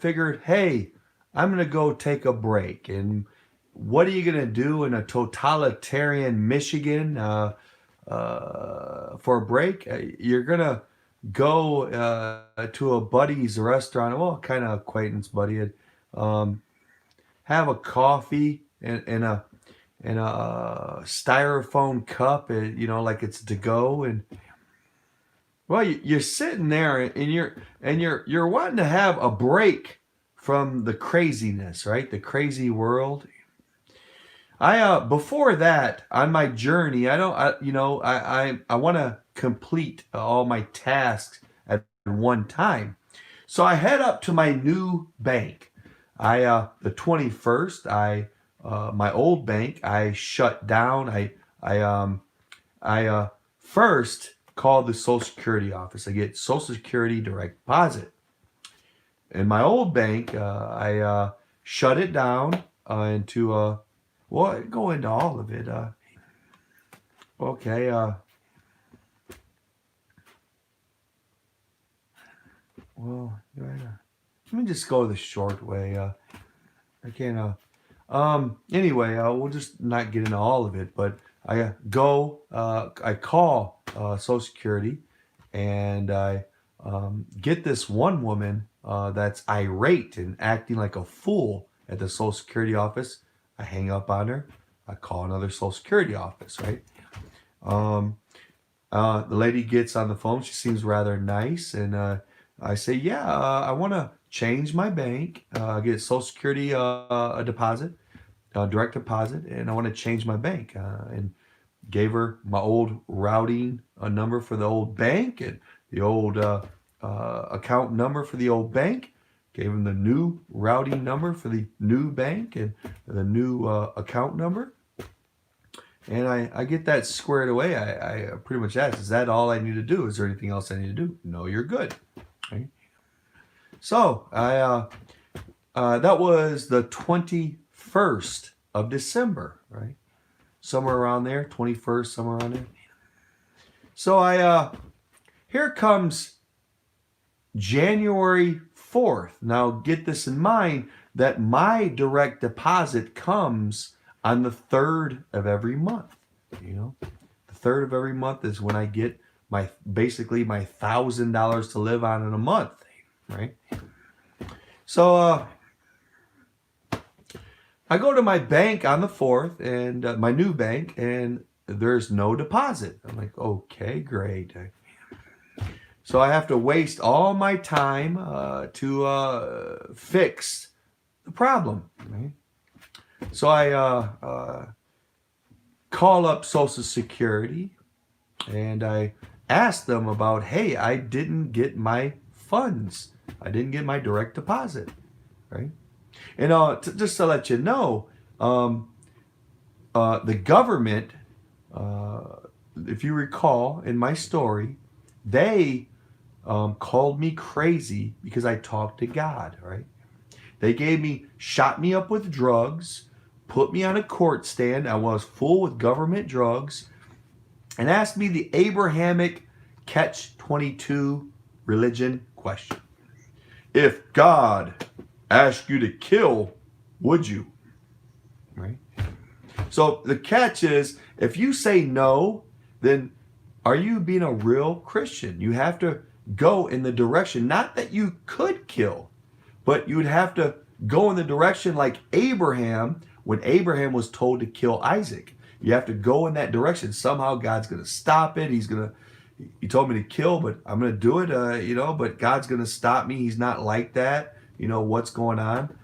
figured, hey, I'm going to go take a break. And what are you going to do in a totalitarian Michigan for a break? You're going to go to a buddy's restaurant, well, kind of acquaintance buddy, and um, have a coffee in a styrofoam cup, like it's to go. And well, you're sitting there, and you're wanting to have a break from the craziness, right? The crazy world. I before that on my journey, I don't, I want to complete all my tasks at one time. So I head up to my new bank. The 21st, my old bank, I shut down. I first called the Social Security office. I get Social Security direct deposit. In my old bank, I shut it down into well, I go into all of it. Okay. Well, let me just go the short way. I can't. Anyway, we'll just not get into all of it. But I call Social Security, and I get this one woman that's irate and acting like a fool at the Social Security office. I hang up on her. I call another Social Security office, right? Um, the lady gets on the phone. She seems rather nice, and I say, "Yeah, I want to change my bank, get Social Security a deposit, direct deposit, and I want to change my bank." And gave her my old routing number for the old bank and the old account number for the old bank. Gave him the new routing number for the new bank and the new account number. And I get that squared away. I pretty much ask, is that all I need to do? Is there anything else I need to do? No, you're good. Right? So that was the 21st of December, right? Somewhere around there, 21st, somewhere around there. So here comes January 4th. Now get this in mind that my direct deposit comes on the 3rd of every month. The 3rd of every month is when I get basically my $1,000 to live on in a month, right? So I go to my bank on the 4th, and my new bank, and there's no deposit. I'm like, okay, great. So I have to waste all my time to fix the problem. Right? So I call up Social Security, and I ask them about, hey, I didn't get my funds. I didn't get my direct deposit, right? And just to let you know, the government, if you recall in my story, they called me crazy because I talked to God, right? They shot me up with drugs, put me on a court stand. I was full with government drugs, and asked me the Abrahamic catch-22 religion question. If God asked you to kill, would you? Right? So the catch is, if you say no, then are you being a real Christian? You have to go in the direction, not that you could kill, but you would have to go in the direction like Abraham, when Abraham was told to kill Isaac. You have to go in that direction. Somehow God's going to stop it. He told me to kill, but I'm going to do it, but God's going to stop me. He's not like that. What's going on?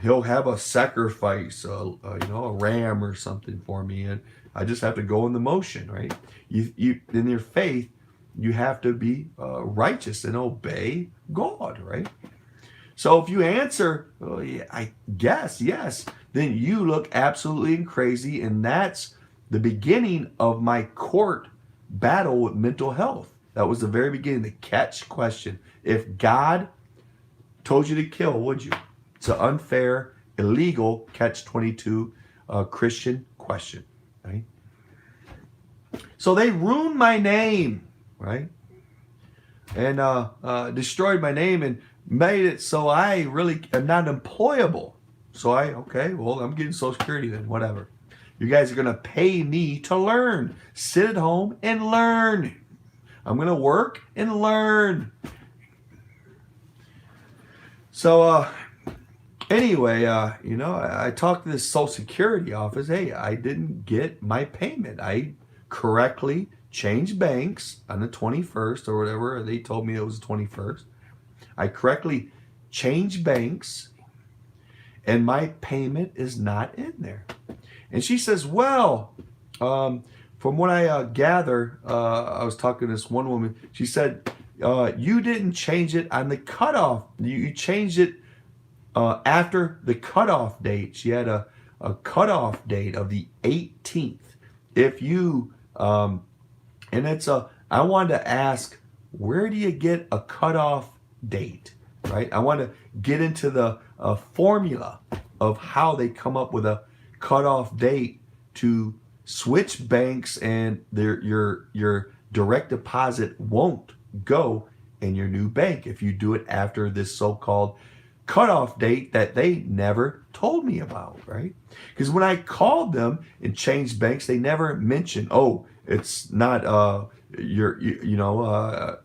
He'll have a sacrifice, a ram or something for me. And I just have to go in the motion, right? You in your faith, you have to be righteous and obey God, right? So if you answer, oh, yeah, I guess, yes, then you look absolutely crazy. And that's the beginning of my court battle with mental health. That was the very beginning, the catch question. If God told you to kill, would you? It's an unfair, illegal catch-22 Christian question, right? So they ruined my name, right? And destroyed my name. And made it so I really am not employable. So okay, well, I'm getting Social Security then, whatever. You guys are going to pay me to learn. Sit at home and learn. I'm going to work and learn. So, anyway, I talked to this Social Security office. Hey, I didn't get my payment. I correctly changed banks on the 21st or whatever. They told me it was the 21st. I correctly changed banks, and my payment is not in there. And she says, well, from what I gather, I was talking to this one woman. She said, you didn't change it on the cutoff. You changed it after the cutoff date. She had a cutoff date of the 18th. If you, and it's I wanted to ask, where do you get a cutoff date, right? I want to get into the formula of how they come up with a cutoff date to switch banks, and your direct deposit won't go in your new bank if you do it after this so-called cutoff date that they never told me about, right? Because when I called them and changed banks, they never mentioned, oh, it's not you're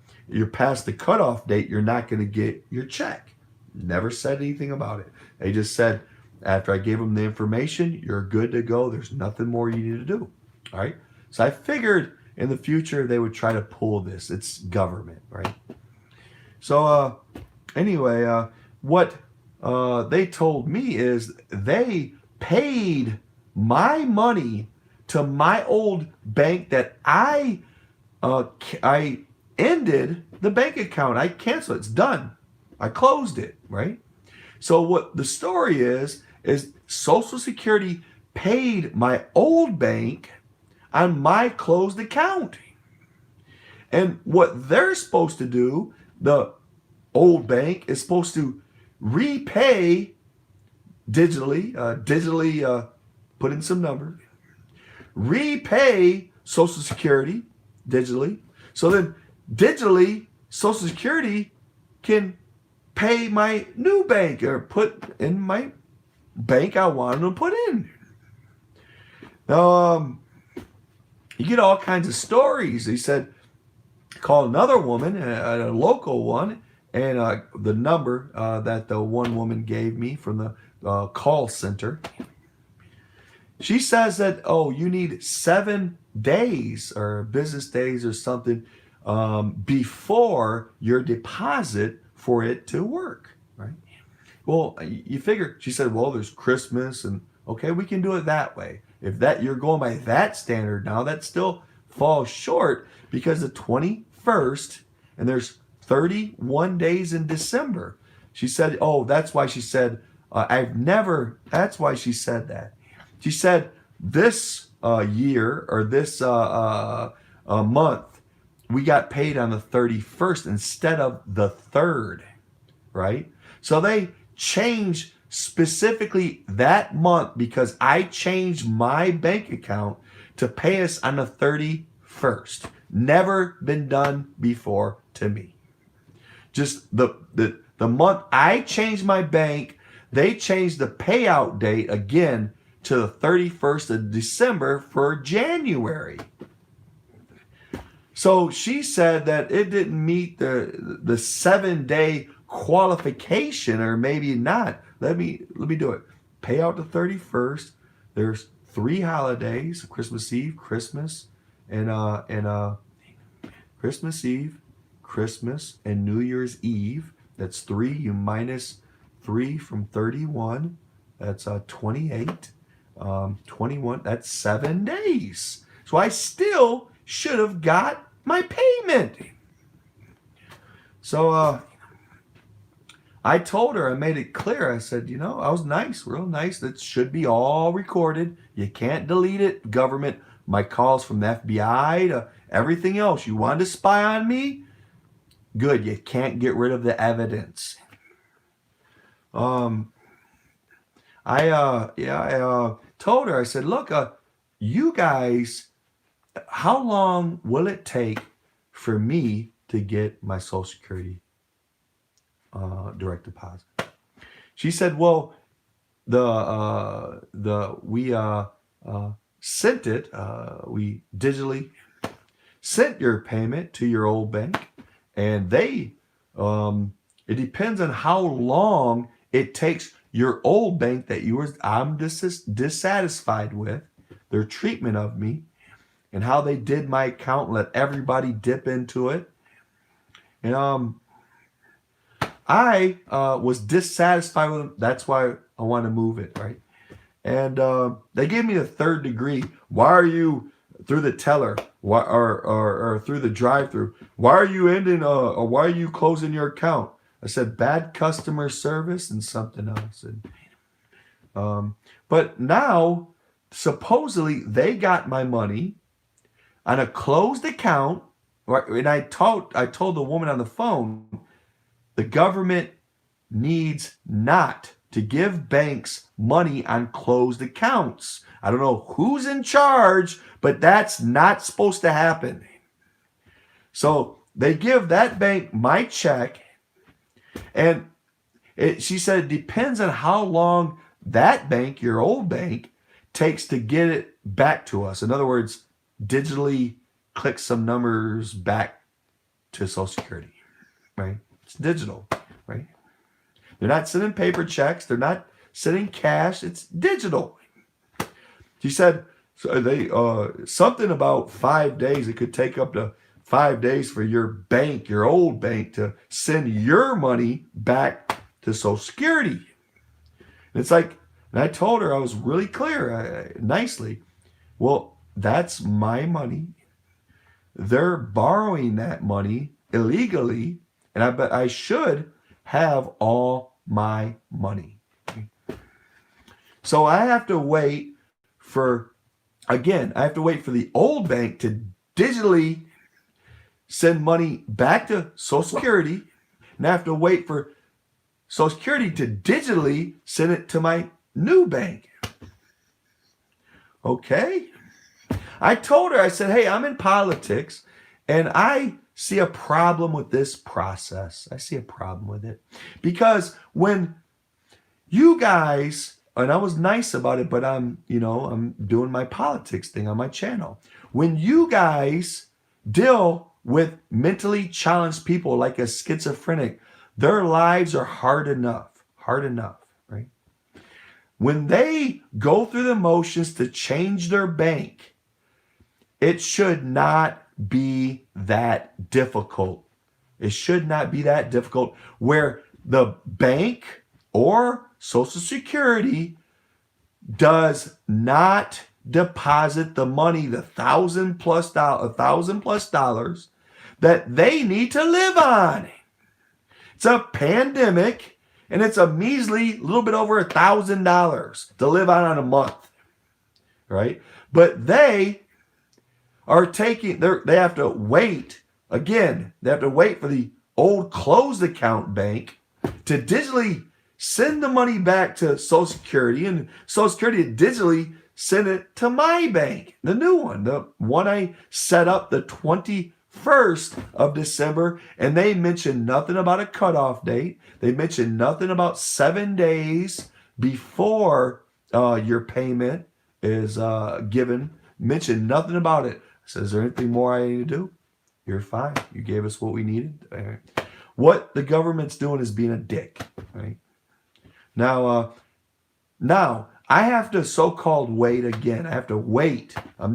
past the cutoff date, you're not going to get your check. Never said anything about it. They just said, after I gave them the information, you're good to go. There's nothing more you need to do. All right. So I figured in the future they would try to pull this. It's government, right? So anyway, what they told me is they paid my money to my old bank that I ended the bank account. I canceled it. It's done. I closed it, right? So what the story is Social Security paid my old bank on my closed account. And what they're supposed to do, the old bank is supposed to repay digitally put in some numbers, repay Social Security digitally. So then digitally, Social Security can pay my new bank or put in my bank I wanted to put in. You get all kinds of stories. He said, call another woman, a local one, and the number that the one woman gave me from the call center. She says that, oh, you need 7 days or business days or something before your deposit for it to work, right? Well, you figure, she said, well, there's Christmas, and okay, we can do it that way. If that you're going by that standard now, that still falls short because the 21st, and there's 31 days in December. She said, oh, that's why she said, that's why she said that. She said this year or this month, we got paid on the 31st instead of the 3rd, right? So they changed specifically that month because I changed my bank account to pay us on the 31st. Never been done before to me. Just the month I changed my bank, they changed the payout date again to the 31st of December for January. So she said that it didn't meet the 7-day qualification, or maybe not. Let me do it. Pay out the 31st. There's 3 holidays: Christmas Eve, Christmas, and Christmas Eve, Christmas, and New Year's Eve. That's 3. You minus 3 from 31. That's 28. 21. That's 7 days. So I still should have got my payment. So I told her, I made it clear. I said, I was nice, real nice. That should be all recorded. You can't delete it. Government, my calls from the FBI to everything else. You wanted to spy on me? Good. You can't get rid of the evidence. I told her, I said, look, you guys, how long will it take for me to get my Social Security direct deposit. She said, well, we sent it, we digitally sent your payment to your old bank, and it depends on how long it takes your old bank that I'm dissatisfied with, their treatment of me, and how they did my account, let everybody dip into it. And I was dissatisfied with them. That's why I want to move it, right? And they gave me the third degree. Why are you through the teller, or through the drive-through? Why are you ending? Or why are you closing your account? I said bad customer service and something else. And but now supposedly they got my money on a closed account. Right? And I told the woman on the phone, the government needs not to give banks money on closed accounts. I don't know who's in charge, but that's not supposed to happen. So they give that bank my check, and she said it depends on how long that bank, your old bank, takes to get it back to us. In other words, digitally click some numbers back to Social Security, right? It's digital, right? They're not sending paper checks. They're not sending cash. It's digital. She said something about 5 days. It could take up to 5 days for your bank, your old bank, to send your money back to Social Security. And it's like, and I told her, I was really clear, nicely. Well, that's my money. They're borrowing that money illegally, and I should have all my money. So I have to wait for the old bank to digitally send money back to Social Security, and I have to wait for Social Security to digitally send it to my new bank. Okay? I told her, I said, hey, I'm in politics, and I see a problem with this process. I see a problem with it. Because when you guys, and I was nice about it, but I'm doing my politics thing on my channel. When you guys deal with mentally challenged people like a schizophrenic, their lives are hard enough, right? When they go through the motions to change their bank, it should not be that difficult. It should not be that difficult where the bank or Social Security does not deposit the money, the $1,000+ that they need to live on. It's a pandemic, and it's a measly little bit over $1,000 to live on a month, right? But they are they have to wait. Again, they have to wait for the old closed account bank to digitally send the money back to Social Security, and Social Security digitally send it to my bank, the new one, the one I set up the 21st of December, and they mentioned nothing about a cutoff date. They mentioned nothing about 7 days before your payment is given. Mentioned nothing about it. I said, is there anything more I need to do? You're fine. You gave us what we needed. All right. What the government's doing is being a dick, right? Now I have to so-called wait again. I have to wait. I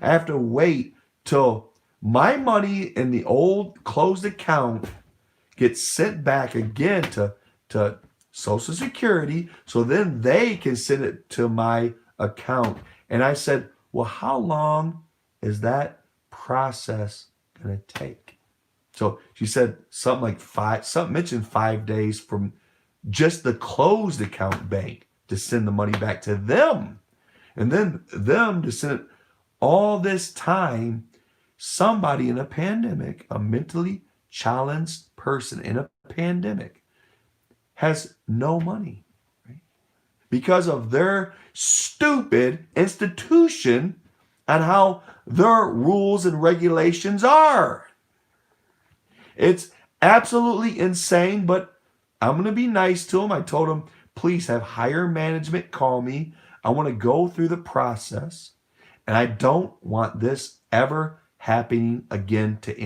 have to wait till my money in the old closed account gets sent back again to Social Security, so then they can send it to my account. And I said, well, how long is that process going to take? So she said something mentioned 5 days from just the closed account bank to send the money back to them. And then them to send it. All this time, somebody in a pandemic, a mentally challenged person in a pandemic, has no money, right? Because of their stupid institution and how their rules and regulations are. It's absolutely insane, but I'm going to be nice to him. I told him, please have higher management call me. I want to go through the process. And I don't want this ever happening again to